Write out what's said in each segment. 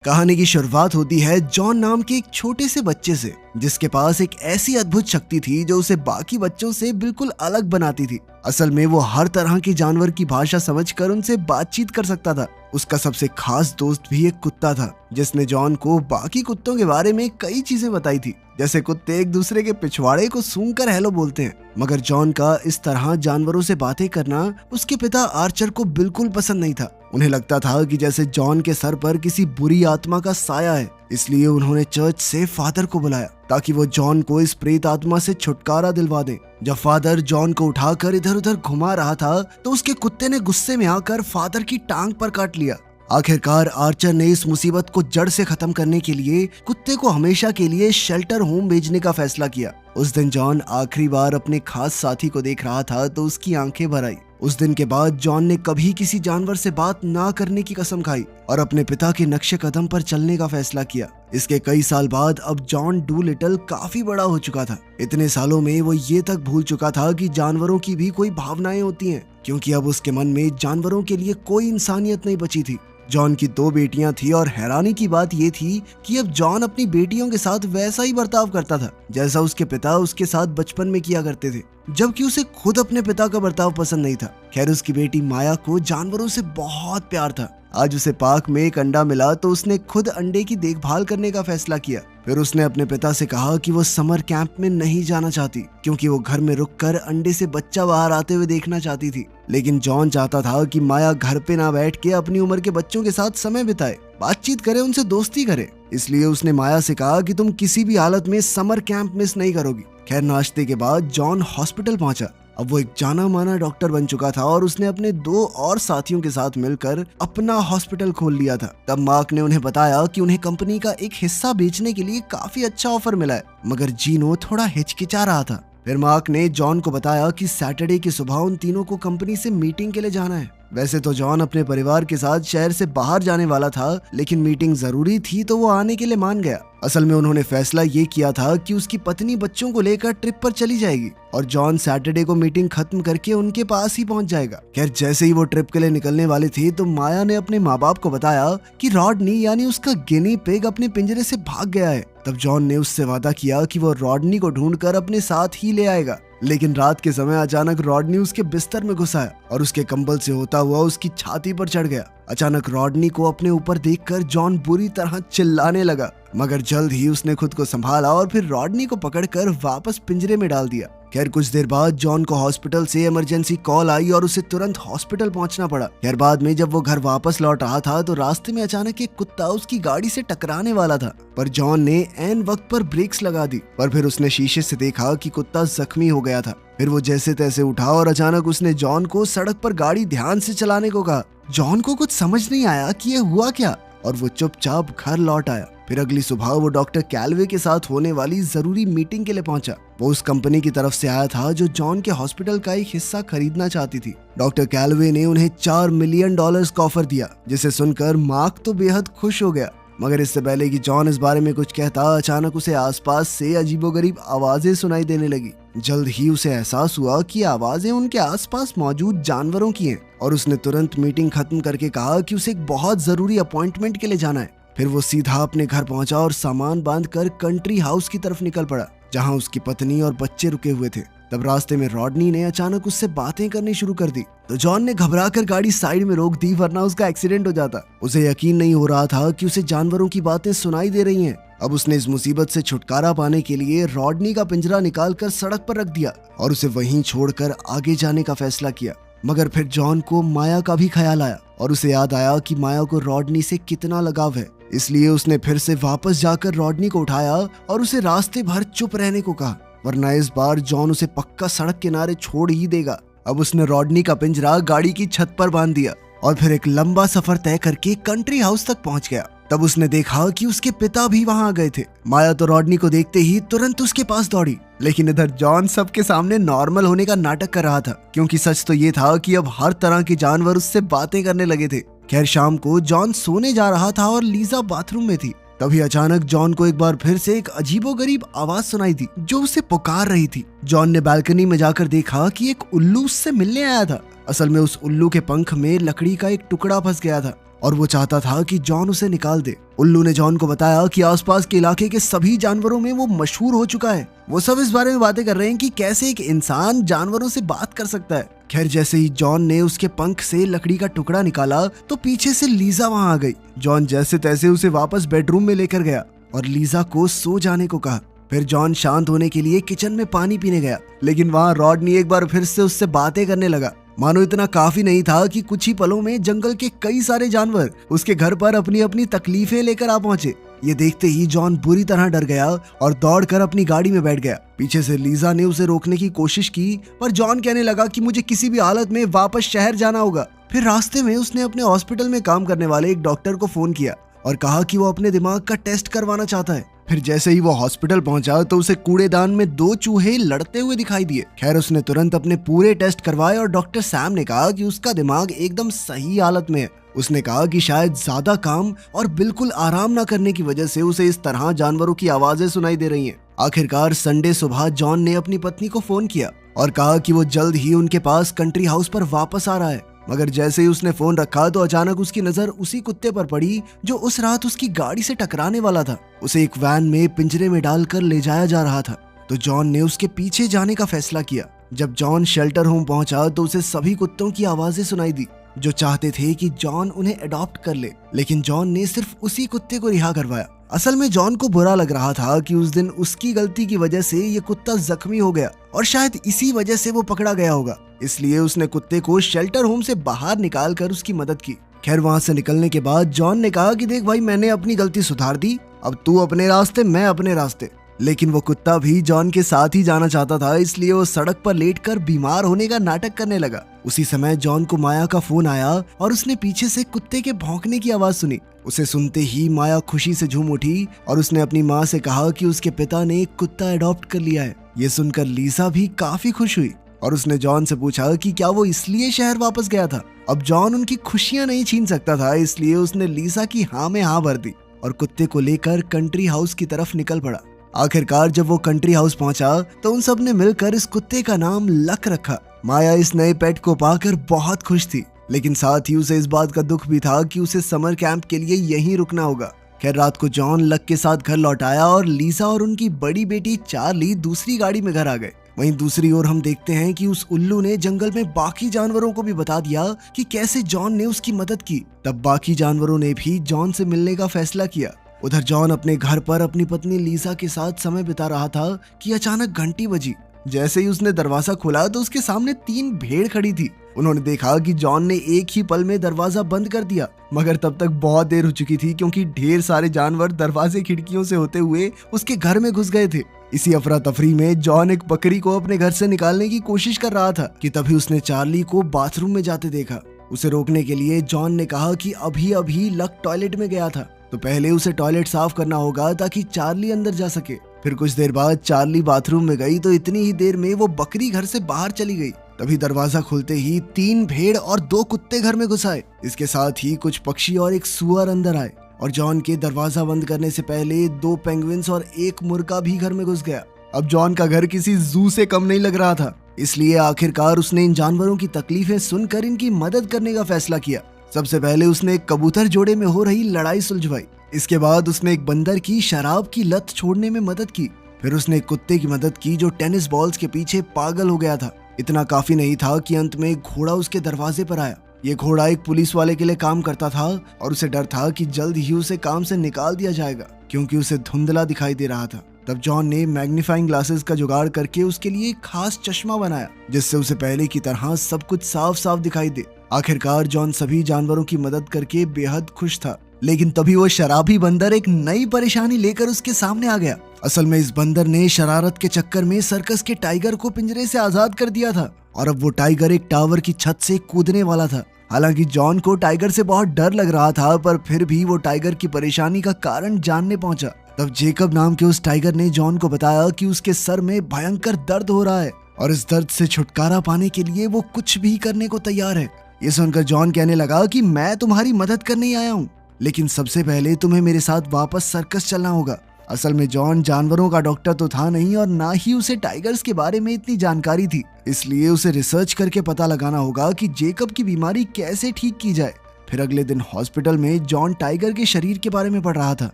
कहानी की शुरुआत होती है जॉन नाम के एक छोटे से बच्चे से, जिसके पास एक ऐसी अद्भुत शक्ति थी जो उसे बाकी बच्चों से बिल्कुल अलग बनाती थी। असल में वो हर तरह के जानवर की भाषा समझकर उनसे बातचीत कर सकता था। उसका सबसे खास दोस्त भी एक कुत्ता था, जिसने जॉन को बाकी कुत्तों के बारे में कई चीजें बताई थी। जैसे कुत्ते एक दूसरे के पिछवाड़े को सूंघकर हेलो बोलते हैं, मगर जॉन का इस तरह जानवरों से बातें करना उसके पिता आर्चर को बिल्कुल पसंद नहीं था। उन्हें लगता था कि जैसे जॉन के सर पर किसी बुरी आत्मा का साया है। इसलिए उन्होंने चर्च से फादर को बुलाया ताकि वो जॉन को इस प्रेत आत्मा से छुटकारा दिलवा दें। जब फादर जॉन को उठाकर इधर उधर घुमा रहा था तो उसके कुत्ते ने गुस्से में आकर फादर की टांग पर काट लिया। आखिरकार आर्चर ने इस मुसीबत को जड़ से खत्म करने के लिए कुत्ते को हमेशा के लिए शेल्टर होम भेजने का फैसला किया। उस दिन जॉन आखिरी बार अपने खास साथी को देख रहा था तो उसकी आंखें भर आई। उस दिन के बाद जॉन ने कभी किसी जानवर से बात ना करने की कसम खाई और अपने पिता के नक्शे कदम पर चलने का फैसला किया। इसके कई साल बाद अब जॉन डूलिटल काफी बड़ा हो चुका था। इतने सालों में वो ये तक भूल चुका था कि जानवरों की भी कोई भावनाएं होती हैं, क्योंकि अब उसके मन में जानवरों के लिए कोई इंसानियत नहीं बची थी। जॉन की 2 बेटियां थी और हैरानी की बात ये थी कि अब जॉन अपनी बेटियों के साथ वैसा ही बर्ताव करता था जैसा उसके पिता उसके साथ बचपन में किया करते थे, जबकि उसे खुद अपने पिता का बर्ताव पसंद नहीं था। खैर, उसकी बेटी माया को जानवरों से बहुत प्यार था। आज उसे पार्क में एक अंडा मिला तो उसने खुद अंडे की देखभाल करने का फैसला किया। फिर उसने अपने पिता से कहा कि वो समर कैंप में नहीं जाना चाहती, क्योंकि वो घर में रुककर अंडे से बच्चा बाहर आते हुए देखना चाहती थी। लेकिन जॉन चाहता था कि माया घर पे ना बैठ के अपनी उम्र के बच्चों के साथ समय बिताए, बातचीत करे, उनसे दोस्ती करे। इसलिए उसने माया से कहा कि तुम किसी भी हालत में समर कैंप मिस नहीं करोगी। खैर, नाश्ते के बाद जॉन हॉस्पिटल पहुंचा। अब वो एक जाना माना डॉक्टर बन चुका था और उसने अपने 2 और साथियों के साथ मिलकर अपना हॉस्पिटल खोल लिया था। तब मार्क ने उन्हें बताया कि उन्हें कंपनी का एक हिस्सा बेचने के लिए काफी अच्छा ऑफर मिला है, मगर जीनो थोड़ा हिचकिचा रहा था। फिर मार्क ने जॉन को बताया कि सैटरडे की सुबह उन तीनों को कंपनी से मीटिंग के लिए जाना है। वैसे तो जॉन अपने परिवार के साथ शहर से बाहर जाने वाला था, लेकिन मीटिंग जरूरी थी तो वो आने के लिए मान गया। असल में उन्होंने फैसला ये किया था कि उसकी पत्नी बच्चों को लेकर ट्रिप पर चली जाएगी और जॉन सैटरडे को मीटिंग खत्म करके उनके पास ही पहुंच जाएगा। खैर, जैसे ही वो ट्रिप के लिए निकलने वाले थे तो माया ने अपने माँ बाप को बताया कि रॉडनी यानी उसका गिनी पिग अपने पिंजरे से भाग गया है। तब जॉन ने उससे वादा किया कि वो रॉडनी को ढूंढकर अपने साथ ही ले आएगा। लेकिन रात के समय अचानक रॉडनी उसके बिस्तर में घुस आया और उसके कंबल से होता हुआ उसकी छाती पर चढ़ गया। अचानक रॉडनी को अपने ऊपर देखकर जॉन बुरी तरह चिल्लाने लगा, मगर जल्द ही उसने खुद को संभाला और फिर रॉडनी को पकड़कर वापस पिंजरे में डाल दिया। खैर, कुछ देर बाद जॉन को हॉस्पिटल से इमरजेंसी कॉल आई और उसे तुरंत हॉस्पिटल पहुंचना पड़ा। खैर, बाद में जब वो घर वापस लौट रहा था तो रास्ते में अचानक एक कुत्ता उसकी गाड़ी से टकराने वाला था, पर जॉन ने ऐन वक्त पर ब्रेक्स लगा दी। पर फिर उसने शीशे से देखा कि कुत्ता जख्मी हो गया था। फिर वो जैसे तैसे उठा और अचानक उसने जॉन को सड़क पर गाड़ी ध्यान से चलाने को कहा। जॉन को कुछ समझ नहीं आया कि ये हुआ क्या और वो चुपचाप घर लौट आया। फिर अगली सुबह वो डॉक्टर कैलवे के साथ होने वाली जरूरी मीटिंग के लिए पहुंचा। वो उस कंपनी की तरफ से आया था जो जॉन के हॉस्पिटल का एक हिस्सा खरीदना चाहती थी। डॉक्टर कैलवे ने उन्हें $4 मिलियन का ऑफर दिया, जिसे सुनकर मार्क तो बेहद खुश हो गया। मगर इससे पहले कि जॉन इस बारे में कुछ कहता, अचानक उसे आसपास से अजीबोगरीब आवाजें सुनाई देने लगी। जल्द ही उसे एहसास हुआ कि आवाजें उनके आसपास मौजूद जानवरों की हैं और उसने तुरंत मीटिंग खत्म करके कहा कि उसे एक बहुत जरूरी अपॉइंटमेंट के लिए जाना है। फिर वो सीधा अपने घर पहुंचा और सामान बांधकर कंट्री हाउस की तरफ निकल पड़ा, जहां उसकी पत्नी और बच्चे रुके हुए थे। तब रास्ते में रॉडनी ने अचानक उससे बातें करनी शुरू कर दी तो जॉन ने घबराकर गाड़ी साइड में रोक दी, वरना उसका एक्सीडेंट हो जाता। उसे यकीन नहीं हो रहा था कि उसे जानवरों की बातें सुनाई दे रही हैं। अब उसने इस मुसीबत से छुटकारा पाने के लिए रॉडनी का पिंजरा निकालकर सड़क पर रख दिया और उसे वहीं छोड़कर आगे जाने का फैसला किया। मगर फिर जॉन को माया का भी ख्याल आया और उसे याद आया कि माया को रॉडनी से कितना लगाव है। इसलिए उसने फिर से वापस जाकर रॉडनी को उठाया और उसे रास्ते भर चुप रहने को कहा, वरना इस बार जॉन उसे पक्का सड़क किनारे छोड़ ही देगा। अब उसने रॉडनी का पिंजरा गाड़ी की छत पर बांध दिया और फिर एक लंबा सफर तय करके कंट्री हाउस तक पहुंच गया। तब उसने देखा कि उसके पिता भी वहां आ गए थे। माया तो रॉडनी को देखते ही तुरंत उसके पास दौड़ी, लेकिन इधर जॉन सबके सामने नॉर्मल होने का नाटक कर रहा था, क्योंकि सच तो ये था कि अब हर तरह के जानवर उससे बातें करने लगे थे। खैर, शाम को जॉन सोने जा रहा था और लीजा बाथरूम में थी। तभी अचानक जॉन को एक बार फिर से एक अजीबोगरीब आवाज सुनाई दी जो उसे पुकार रही थी। जॉन ने बालकनी में जाकर देखा कि एक उल्लू उससे मिलने आया था। असल में उस उल्लू के पंख में लकड़ी का एक टुकड़ा फंस गया था और वो चाहता था कि जॉन उसे निकाल दे। उल्लू ने जॉन को बताया कि आसपास के इलाके के सभी जानवरों में वो मशहूर हो चुका है। वो सब इस बारे में बातें कर रहे हैं कि कैसे एक इंसान जानवरों से बात कर सकता है। खैर, जैसे ही जॉन ने उसके पंख से लकड़ी का टुकड़ा निकाला तो पीछे से लीजा वहां आ गई। जॉन जैसे तैसे उसे वापस बेडरूम में लेकर गया और लीजा को सो जाने को कहा। फिर जॉन शांत होने के लिए किचन में पानी पीने गया, लेकिन वहां रॉडनी एक बार फिर से उससे बातें करने लगा। मानो इतना काफी नहीं था कि कुछ ही पलों में जंगल के कई सारे जानवर उसके घर पर अपनी अपनी तकलीफें लेकर आ पहुंचे। ये देखते ही जॉन बुरी तरह डर गया और दौड़कर अपनी गाड़ी में बैठ गया। पीछे से लीजा ने उसे रोकने की कोशिश की, पर जॉन कहने लगा कि मुझे किसी भी हालत में वापस शहर जाना होगा। फिर रास्ते में उसने अपने हॉस्पिटल में काम करने वाले एक डॉक्टर को फोन किया और कहा कि वो अपने दिमाग का टेस्ट करवाना चाहता है। फिर जैसे ही वो हॉस्पिटल पहुंचा तो उसे कूड़ेदान में 2 चूहे लड़ते हुए दिखाई दिए। खैर, उसने तुरंत अपने पूरे टेस्ट करवाए और डॉक्टर सैम ने कहा कि उसका दिमाग एकदम सही हालत में है। उसने कहा कि शायद ज्यादा काम और बिल्कुल आराम न करने की वजह से उसे इस तरह जानवरों की आवाजें सुनाई दे रही हैं। आखिरकार संडे सुबह जॉन ने अपनी पत्नी को फोन किया और कहा कि वो जल्द ही उनके पास कंट्री हाउस पर वापस आ रहा है। मगर जैसे ही उसने फोन रखा तो अचानक उसकी नजर उसी कुत्ते पर पड़ी जो उस रात उसकी गाड़ी से टकराने वाला था। उसे एक वैन में पिंजरे में डालकर ले जाया जा रहा था, तो जॉन ने उसके पीछे जाने का फैसला किया। जब जॉन शेल्टर होम पहुंचा तो उसे सभी कुत्तों की आवाजें सुनाई दी जो चाहते थे कि जॉन उन्हें अडॉप्ट कर ले, लेकिन जॉन ने सिर्फ उसी कुत्ते को रिहा करवाया। असल में जॉन को बुरा लग रहा था कि उस दिन उसकी गलती की वजह से ये कुत्ता जख्मी हो गया और शायद इसी वजह से वो पकड़ा गया होगा। इसलिए उसने कुत्ते को शेल्टर होम से बाहर निकाल कर उसकी मदद की। खैर, वहां से निकलने के बाद जॉन ने कहा कि देख भाई, मैंने अपनी गलती सुधार दी, अब तू अपने रास्ते, मैं अपने रास्ते। लेकिन वो कुत्ता भी जॉन के साथ ही जाना चाहता था, इसलिए वो सड़क पर लेटकर बीमार होने का नाटक करने लगा। उसी समय जॉन को माया का फोन आया और उसने पीछे से कुत्ते के भौंकने की आवाज सुनी। उसे सुनते ही माया खुशी से झूम उठी और उसने अपनी माँ से कहा कि उसके पिता ने एक कुत्ता अडॉप्ट कर लिया है। ये सुनकर लीसा भी काफी खुश हुई और उसने जॉन से पूछा कि क्या वो इसलिए शहर वापस गया था। अब जॉन उनकी खुशियां नहीं छीन सकता था, इसलिए उसने लीसा की हाँ में हाँ भर दी और कुत्ते को लेकर कंट्री हाउस की तरफ निकल पड़ा। आखिरकार जब वो कंट्री हाउस पहुंचा तो उन सब ने मिलकर इस कुत्ते का नाम लक रखा। माया इस नए पेट को पाकर बहुत खुश थी, लेकिन साथ ही उसे इस बात का दुख भी था कि उसे समर कैंप के लिए यहीं रुकना होगा। खैर, रात को जॉन लक के साथ घर लौट आया और लीसा और उनकी बड़ी बेटी चार्ली दूसरी गाड़ी में घर आ गए। वहीं दूसरी ओर हम देखते हैं कि उस उल्लू ने जंगल में बाकी जानवरों को भी बता दिया कि कैसे जॉन ने उसकी मदद की। तब बाकी जानवरों ने भी जॉन से मिलने का फैसला किया। उधर जॉन अपने घर पर अपनी पत्नी लीसा के साथ समय बिता रहा था कि अचानक घंटी बजी। जैसे ही उसने दरवाजा खोला तो उसके सामने 3 भेड़ खड़ी थी। उन्होंने देखा कि जॉन ने एक ही पल में दरवाजा बंद कर दिया, मगर तब तक बहुत देर हो चुकी थी क्योंकि ढेर सारे जानवर दरवाजे खिड़कियों से होते हुए उसके घर में घुस गए थे। इसी अफरा तफरी में जॉन एक बकरी को अपने घर से निकालने की कोशिश कर रहा था कि तभी उसने चार्ली को बाथरूम में जाते देखा। उसे रोकने के लिए जॉन ने कहा कि अभी अभी लक टॉयलेट में गया था, तो पहले उसे टॉयलेट साफ करना होगा ताकि चार्ली अंदर जा सके। फिर कुछ देर बाद चार्ली बाथरूम में गई तो इतनी ही देर में वो बकरी घर से बाहर चली गई। तभी दरवाजा खुलते ही 3 भेड़ और 2 कुत्ते घर में घुस आए। इसके साथ ही कुछ पक्षी और एक सुअर अंदर आए और जॉन के दरवाजा बंद करने से पहले 2 पेंगुइन्स और 1 मुर्गा भी घर में घुस गया। अब जॉन का घर किसी जू से कम नहीं लग रहा था, इसलिए आखिरकार उसने इन जानवरों की तकलीफें सुनकर इनकी मदद करने का फैसला किया। सबसे पहले उसने एक कबूतर जोड़े में हो रही लड़ाई सुलझवाई। इसके बाद उसने एक बंदर की शराब की लत छोड़ने में मदद की। फिर उसने एक कुत्ते की मदद की जो टेनिस बॉल्स के पीछे पागल हो गया था। इतना काफी नहीं था कि अंत में एक घोड़ा उसके दरवाजे पर आया। ये घोड़ा एक पुलिस वाले के लिए काम करता था और उसे डर था कि जल्द ही उसे काम से निकाल दिया जाएगा क्योंकि उसे धुंधला दिखाई दे रहा था। तब जॉन ने मैग्नीफाइंग ग्लासेस का जुगाड़ करके उसके लिए एक खास चश्मा बनाया जिससे उसे पहले की तरह सब कुछ साफ साफ दिखाई दे। आखिरकार जॉन सभी जानवरों की मदद करके बेहद खुश था, लेकिन तभी वो शराबी बंदर एक नई परेशानी लेकर उसके सामने आ गया। असल में इस बंदर ने शरारत के चक्कर में सर्कस के टाइगर को पिंजरे से आजाद कर दिया था और अब वो टाइगर एक टावर की छत से कूदने वाला था। हालांकि जॉन को टाइगर से बहुत डर लग रहा था, पर फिर भी वो टाइगर की परेशानी का कारण जानने पहुंचा। तब जेकब नाम के उस टाइगर ने जॉन को बताया कि उसके सर में भयंकर दर्द हो रहा है और इस दर्द से छुटकारा पाने के लिए वो कुछ भी करने को तैयार है। ये सुनकर जॉन कहने लगा कि मैं तुम्हारी मदद करने ही आया हूँ, लेकिन सबसे पहले तुम्हें मेरे साथ वापस सर्कस चलना होगा। असल में जॉन जानवरों का डॉक्टर तो था नहीं और ना ही उसे टाइगर्स के बारे में इतनी जानकारी थी, इसलिए उसे रिसर्च करके पता लगाना होगा कि जेकब की बीमारी कैसे ठीक की जाए। फिर अगले दिन हॉस्पिटल में जॉन टाइगर के शरीर के बारे में पढ़ रहा था।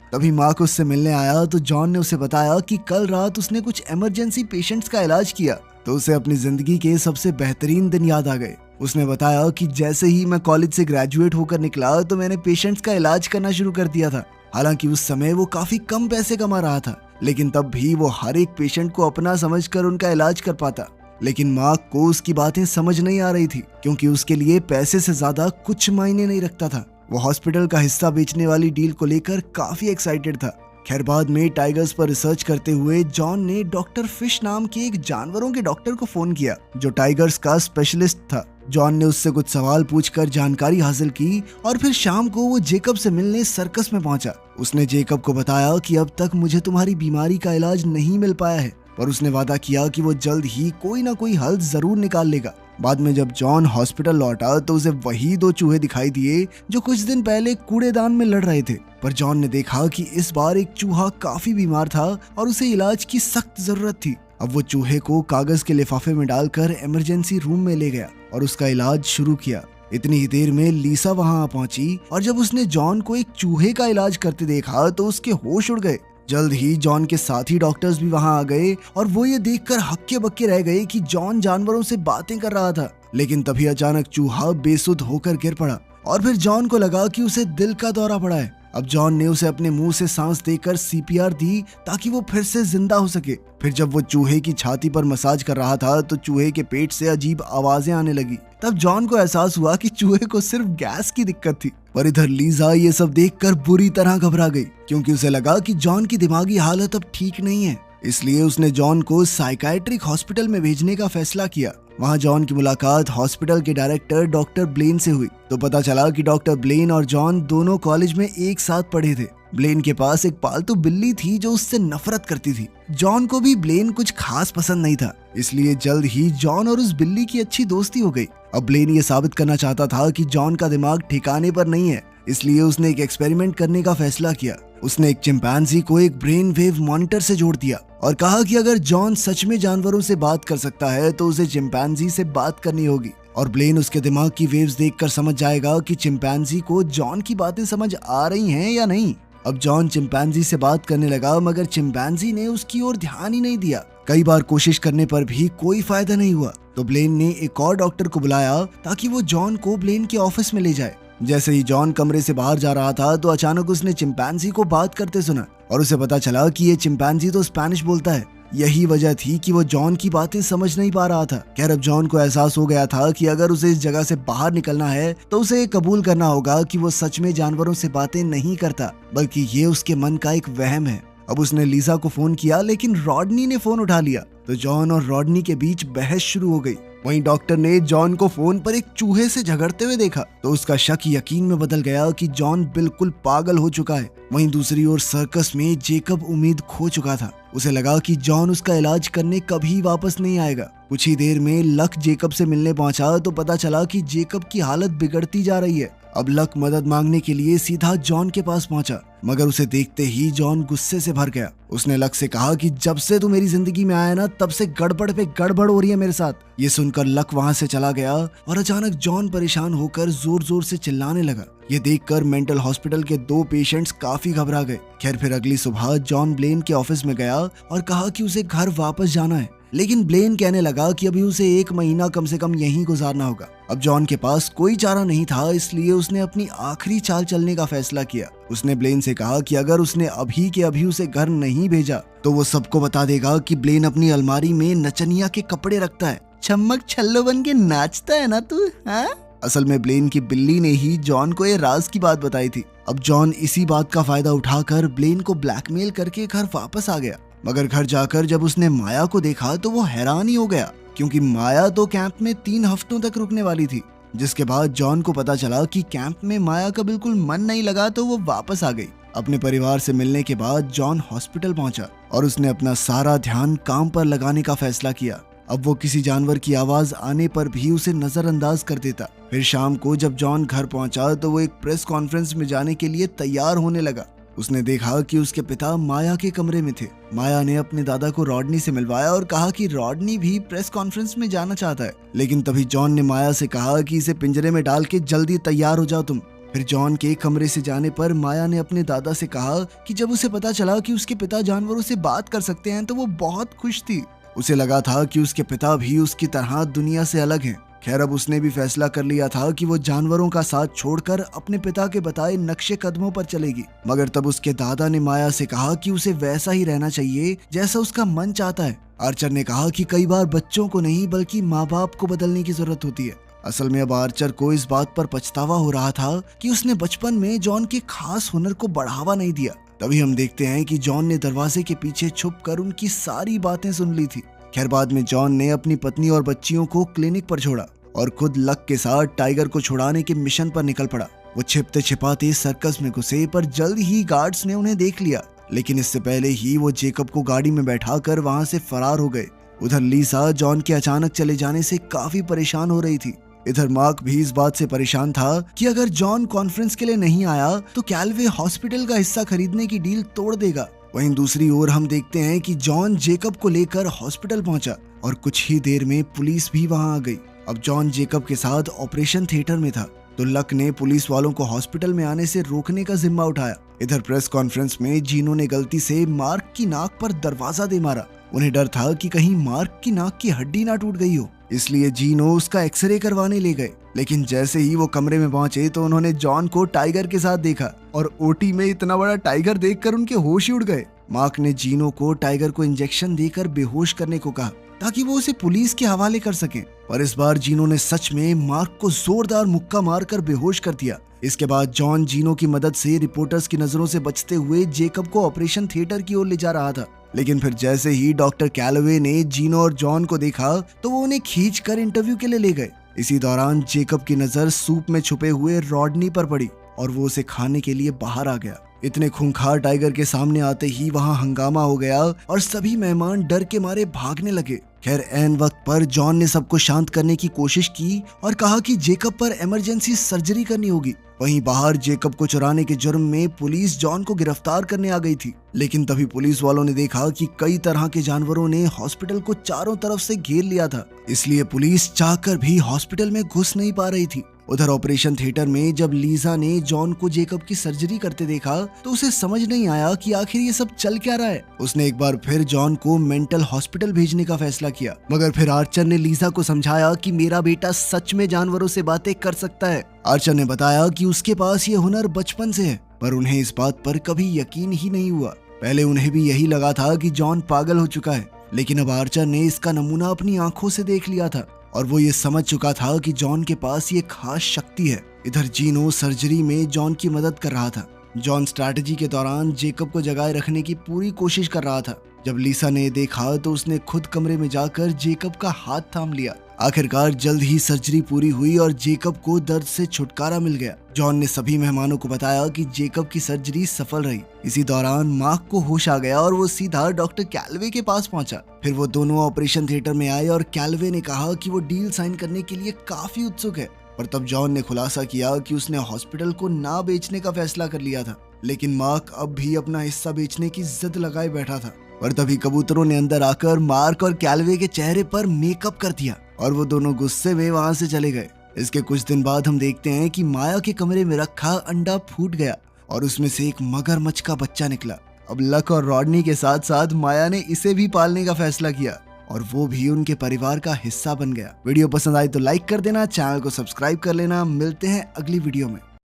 तभी मार्क उससे मिलने आया तो जॉन ने उसे बताया कि कल रात उसने कुछ इमरजेंसी पेशेंट्स का इलाज किया तो उसे अपनी जिंदगी के सबसे बेहतरीन दिन याद आ गए। उसने बताया कि जैसे ही मैं कॉलेज से ग्रेजुएट होकर निकला तो मैंने पेशेंट्स का इलाज करना शुरू कर दिया था। हालांकि उस समय वो काफी कम पैसे कमा रहा था, लेकिन तब भी वो हर एक पेशेंट को अपना समझकर उनका इलाज कर पाता। लेकिन मार्क को उसकी बातें समझ नहीं आ रही थी, क्योंकि उसके लिए पैसे से ज्यादा कुछ मायने नहीं रखता था। वो हॉस्पिटल का हिस्सा बेचने वाली डील को लेकर काफी एक्साइटेड था। खैर बाद में टाइगर्स पर रिसर्च करते हुए जॉन ने डॉक्टर फिश नाम के एक जानवरों के डॉक्टर को फोन किया जो टाइगर्स का स्पेशलिस्ट था। जॉन ने उससे कुछ सवाल पूछकर जानकारी हासिल की और फिर शाम को वो जेकब से मिलने सर्कस में पहुंचा। उसने जेकब को बताया कि अब तक मुझे तुम्हारी बीमारी का इलाज नहीं मिल पाया है, पर उसने वादा किया कि वो जल्द ही कोई ना कोई हल जरूर निकाल लेगा। बाद में जब जॉन हॉस्पिटल लौटा तो उसे वही 2 चूहे दिखाई दिए जो कुछ दिन पहले कूड़ेदान में लड़ रहे थे। पर जॉन ने देखा कि इस बार एक चूहा काफी बीमार था और उसे इलाज की सख्त जरूरत थी। अब वो चूहे को कागज के लिफाफे में डालकर इमरजेंसी रूम में ले गया और उसका इलाज शुरू किया। इतनी ही देर में लीसा वहां पहुंची और जब उसने जॉन को एक चूहे का इलाज करते देखा तो उसके होश उड़ गए। जल्द ही जॉन के साथी डॉक्टर्स भी वहां आ गए और वो ये देखकर हक्के बक्के रह गए कि जॉन जानवरों से बातें कर रहा था। लेकिन तभी अचानक चूहा बेसुध होकर गिर पड़ा और फिर जॉन को लगा कि उसे दिल का दौरा पड़ा है। अब जॉन ने उसे अपने मुंह से सांस देकर सीपीआर दी ताकि वो फिर से जिंदा हो सके। फिर जब वो चूहे की छाती पर मसाज कर रहा था तो चूहे के पेट से अजीब आवाजें आने लगी। तब जॉन को एहसास हुआ कि चूहे को सिर्फ गैस की दिक्कत थी। पर इधर लीजा ये सब देखकर बुरी तरह घबरा गई, क्योंकि उसे लगा कि जॉन की दिमागी हालत अब ठीक नहीं है। इसलिए उसने जॉन को साइकाइट्रिक हॉस्पिटल में भेजने का फैसला किया। वहां जॉन की मुलाकात हॉस्पिटल के डायरेक्टर डॉक्टर ब्लेन से हुई तो पता चला कि डॉक्टर ब्लेन और जॉन दोनों कॉलेज में एक साथ पढ़े थे। ब्लेन के पास एक पालतू बिल्ली थी जो उससे नफरत करती थी। जॉन को भी ब्लेन कुछ खास पसंद नहीं था, इसलिए जल्द ही जॉन और उस बिल्ली की अच्छी दोस्ती हो गई। अब ब्लेन ये साबित करना चाहता था कि जॉन का दिमाग ठिकाने पर नहीं है, इसलिए उसने एक एक्सपेरिमेंट करने का फैसला किया। उसने एक चिंपैंजी को एक ब्रेन वेव मॉनिटर से जोड़ दिया और कहा कि अगर जॉन सच में जानवरों से बात कर सकता है तो उसे चिंपैंजी से बात करनी होगी और ब्लेन उसके दिमाग की वेव्स देखकर समझ जाएगा कि चिंपैंजी को जॉन की बातें समझ आ रही हैं या नहीं। अब जॉन चिंपैंजी से बात करने लगा, मगर चिंपैंजी ने उसकी ओर ध्यान ही नहीं दिया। कई बार कोशिश करने पर भी कोई फायदा नहीं हुआ तो ब्लेन ने एक और डॉक्टर को बुलाया ताकि वो जॉन को ब्लेन के ऑफिस में ले जाए। जैसे ही जॉन कमरे से बाहर जा रहा था तो अचानक उसने चिंपैंजी को बात करते सुना और उसे पता चला कि ये चिंपैंजी तो स्पेनिश बोलता है। यही वजह थी कि वो जॉन की बातें समझ नहीं पा रहा था। खैर अब जॉन को एहसास हो गया था कि अगर उसे इस जगह से बाहर निकलना है तो उसे ये कबूल करना होगा कि वो सच में जानवरों से बातें नहीं करता, बल्कि ये उसके मन का एक वहम है। अब उसने लीसा को फोन किया, लेकिन रॉडनी ने फोन उठा लिया तो जॉन और रॉडनी के बीच बहस शुरू हो गई। वहीं डॉक्टर ने जॉन को फोन पर एक चूहे से झगड़ते हुए देखा तो उसका शक यकीन में बदल गया कि जॉन बिल्कुल पागल हो चुका है। वहीं दूसरी ओर सर्कस में जेकब उम्मीद खो चुका था। उसे लगा कि जॉन उसका इलाज करने कभी वापस नहीं आएगा। कुछ ही देर में लक जेकब से मिलने पहुंचा तो पता चला कि जेकब की हालत बिगड़ती जा रही है। अब लक मदद मांगने के लिए सीधा जॉन के पास पहुंचा, मगर उसे देखते ही जॉन गुस्से से भर गया। उसने लक से कहा कि जब से तू मेरी जिंदगी में आया ना, तब से गड़बड़ पे गड़बड़ हो रही है मेरे साथ। ये सुनकर लक वहां से चला गया और अचानक जॉन परेशान होकर जोर जोर से चिल्लाने लगा। ये देखकर मेंटल हॉस्पिटल के 2 पेशेंट्स काफी घबरा गए। खैर फिर अगली सुबह जॉन ब्लेन के ऑफिस में गया और कहा कि उसे घर वापस जाना है, लेकिन ब्लेन कहने लगा कि अभी उसे 1 महीना कम से कम यहीं गुजारना होगा। अब जॉन के पास कोई चारा नहीं था, इसलिए उसने अपनी आखिरी चाल चलने का फैसला किया। उसने ब्लेन से कहा कि अगर उसने अभी के अभी उसे घर नहीं भेजा तो वो सबको बता देगा कि ब्लेन अपनी अलमारी में नचनिया के कपड़े रखता है। छम्मक छल्लो बन के नाचता है ना तू, हाँ? असल में ब्लेन की बिल्ली ने ही जॉन को ये राज की बात बताई थी। अब जॉन इसी बात का फायदा उठाकर ब्लेन को ब्लैकमेल करके घर वापस आ गया। मगर घर जाकर जब उसने माया को देखा तो वो हैरान ही हो गया, क्योंकि माया तो कैंप में 3 हफ्तों तक रुकने वाली थी। जिसके बाद जॉन को पता चला कि कैंप में माया का बिल्कुल मन नहीं लगा तो वो वापस आ गई। अपने परिवार से मिलने के बाद जॉन हॉस्पिटल पहुंचा और उसने अपना सारा ध्यान काम पर लगाने का फैसला किया। अब वो किसी जानवर की आवाज आने पर भी उसे नजरअंदाज कर देता। फिर शाम को जब जॉन घर पहुंचा तो वो एक प्रेस कॉन्फ्रेंस में जाने के लिए तैयार होने लगा। उसने देखा कि उसके पिता माया के कमरे में थे। माया ने अपने दादा को रॉडनी से मिलवाया और कहा कि रॉडनी भी प्रेस कॉन्फ्रेंस में जाना चाहता है। लेकिन तभी जॉन ने माया से कहा कि इसे पिंजरे में डाल के जल्दी तैयार हो जाओ तुम। फिर जॉन के कमरे से जाने पर माया ने अपने दादा से कहा कि जब उसे पता चला कि उसके पिता जानवरों से बात कर सकते हैं तो वो बहुत खुश थी। उसे लगा था कि उसके पिता भी उसकी तरह दुनिया से अलग हैं। खैर अब उसने भी फैसला कर लिया था कि वो जानवरों का साथ छोड़कर अपने पिता के बताए नक्शे कदमों पर चलेगी। मगर तब उसके दादा ने माया से कहा कि उसे वैसा ही रहना चाहिए जैसा उसका मन चाहता है। आर्चर ने कहा कि कई बार बच्चों को नहीं बल्कि माँ बाप को बदलने की जरूरत होती है। असल में अब आर्चर को इस बात पर पछतावा हो रहा था कि उसने बचपन में जॉन के खास हुनर को बढ़ावा नहीं दिया। तभी हम देखते हैं कि जॉन ने दरवाजे के पीछे छुपकर उनकी सारी बातें सुन ली थी। खैर बाद में जॉन ने अपनी पत्नी और बच्चियों को क्लिनिक पर छोड़ा और खुद लक के साथ टाइगर को छुड़ाने के मिशन पर निकल पड़ा। वो छिपते छिपाते सर्कस में घुसे पर जल्द ही गार्ड्स ने उन्हें देख लिया, लेकिन इससे पहले ही वो जेकब को गाड़ी में बैठाकर वहां से फरार हो गए। उधर लीसा जॉन के अचानक चले जाने से काफी परेशान हो रही थी। इधर मार्क भी इस बात से परेशान था कि अगर जॉन कॉन्फ्रेंस के लिए नहीं आया तो कैलवे हॉस्पिटल का हिस्सा खरीदने की डील तोड़ देगा। वहीं दूसरी ओर हम देखते हैं कि जॉन जेकब को लेकर हॉस्पिटल पहुंचा और कुछ ही देर में पुलिस भी वहां आ गई। अब जॉन जेकब के साथ ऑपरेशन थिएटर में था तो लक ने पुलिस वालों को हॉस्पिटल में आने से रोकने का जिम्मा उठाया। इधर प्रेस कॉन्फ्रेंस में जीनो ने गलती से मार्क की नाक पर दरवाजा दे मारा। उन्हें डर था कि कहीं मार्क की नाक की हड्डी ना टूट गई हो, इसलिए जीनो उसका एक्सरे करवाने ले गए। लेकिन जैसे ही वो कमरे में पहुंचे तो उन्होंने जॉन को टाइगर के साथ देखा और ओटी में इतना बड़ा टाइगर देखकर उनके होश ही उड़ गए। मार्क ने जीनो को टाइगर को इंजेक्शन देकर बेहोश करने को कहा ताकि वो उसे पुलिस के हवाले कर सकें, पर इस बार जीनो ने सच में मार्क को जोरदार मुक्का मारकर बेहोश कर दिया। इसके बाद जॉन जीनो की मदद से रिपोर्टर्स की नजरों से बचते हुए जेकब को ऑपरेशन थिएटर की ओर ले जा रहा था। लेकिन फिर जैसे ही डॉक्टर कैलवे ने जीनो और जॉन को देखा तो वो उन्हें खींचकर इंटरव्यू के लिए ले गए। इसी दौरान जेकब की नजर सूप में छुपे हुए रॉडनी पर पड़ी और वो उसे खाने के लिए बाहर आ गया। इतने खूंखार टाइगर के सामने आते ही वहां हंगामा हो गया और सभी मेहमान डर के मारे भागने लगे। खैर ऐन वक्त पर जॉन ने सबको शांत करने की कोशिश की और कहा कि जेकब पर इमरजेंसी सर्जरी करनी होगी। वहीं बाहर जेकब को चुराने के जुर्म में पुलिस जॉन को गिरफ्तार करने आ गई थी। लेकिन तभी पुलिस वालों ने देखा कि कई तरह के जानवरों ने हॉस्पिटल को चारों तरफ से घेर लिया था, इसलिए पुलिस चाहकर भी हॉस्पिटल में घुस नहीं पा रही थी। उधर ऑपरेशन थिएटर में जब लीजा ने जॉन को जेकब की सर्जरी करते देखा तो उसे समझ नहीं आया कि आखिर ये सब चल क्या रहा है। उसने एक बार फिर जॉन को मेंटल हॉस्पिटल भेजने का फैसला किया, मगर फिर आर्चर ने लीजा को समझाया कि मेरा बेटा सच में जानवरों से बातें कर सकता है। आर्चर ने बताया कि उसके पास ये हुनर बचपन से है, पर उन्हें इस बात पर कभी यकीन ही नहीं हुआ। पहले उन्हें भी यही लगा था कि जॉन पागल हो चुका है, लेकिन अब आर्चर ने इसका नमूना अपनी आंखों से देख लिया था और वो ये समझ चुका था कि जॉन के पास ये खास शक्ति है। इधर जीनो सर्जरी में जॉन की मदद कर रहा था। जॉन स्ट्रैटेजी के दौरान जेकब को जगाए रखने की पूरी कोशिश कर रहा था। जब लीसा ने देखा तो उसने खुद कमरे में जाकर जेकब का हाथ थाम लिया। आखिरकार जल्द ही सर्जरी पूरी हुई और जेकब को दर्द से छुटकारा मिल गया। जॉन ने सभी मेहमानों को बताया कि जेकब की सर्जरी सफल रही। इसी दौरान मार्क को होश आ गया और वो सीधा डॉक्टर कैलवे के पास पहुंचा। फिर वो दोनों ऑपरेशन थिएटर में आए और कैलवे ने कहा कि वो डील साइन करने के लिए काफी उत्सुक है। पर तब जॉन ने खुलासा किया कि उसने हॉस्पिटल को ना बेचने का फैसला कर लिया था, लेकिन मार्क अब भी अपना हिस्सा बेचने की जिद लगाए बैठा था। पर तभी कबूतरों ने अंदर आकर मार्क और कैलवे के चेहरे पर मेकअप कर दिया और वो दोनों गुस्से में वहां से चले गए। इसके कुछ दिन बाद हम देखते हैं कि माया के कमरे में रखा अंडा फूट गया और उसमें से एक मगरमच्छ का बच्चा निकला। अब लक और रॉडनी के साथ साथ माया ने इसे भी पालने का फैसला किया और वो भी उनके परिवार का हिस्सा बन गया। वीडियो पसंद आई तो लाइक कर देना, चैनल को सब्सक्राइब कर लेना। मिलते हैं अगली वीडियो में।